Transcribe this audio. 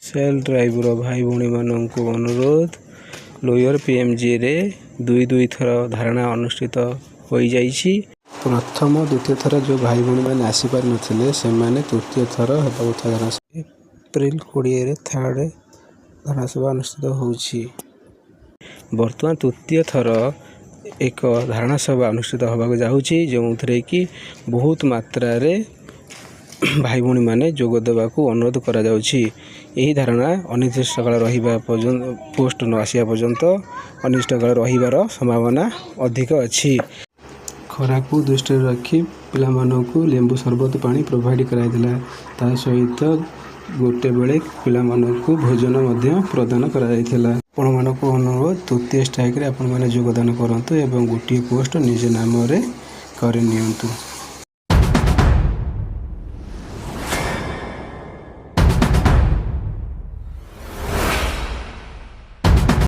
Cell driver भाई भौणी मानक अनुरोध लोयर पीएमजी रे दुई थर धारणा अनुष्ठित हो जाइछि। प्रथम द्वितीय थर जो भाई भौणी मैंने आसीपार नथिले से माने तृतीय थर हेबाक धारणा एप्रिल 20 थर्ड धारणा सभा अनुष्ठित होउछि। वर्तमान तृतीय थर एक धारणा सभा अनुष्ठित होबाक जाउछि जो कि बहुत मात्रा रे भाई भौणी माने जोग देबाकू अनुरोध करा जाउछि। यही धारणा अनिर्दिष्ट काल रहिबा पर्यंत पोस्ट न आसिया पर्यंत अनिर्दिष्ट काल रहिबार संभावना अधिक अछि। खरा को दृष्टि रखी पिला मानकू लेंबू शरबत पानी प्रोवाइड कराइदिला ता सहित गोटे बेले पिला मानकू भोजन मध्य प्रदान करा जायथिला। आपण मानकू अनुरोध तृतीय स्ट्राइक रे आपण माने योगदान करंतु एवं गोटे पोस्ट निज नाम रे करि नियंतु।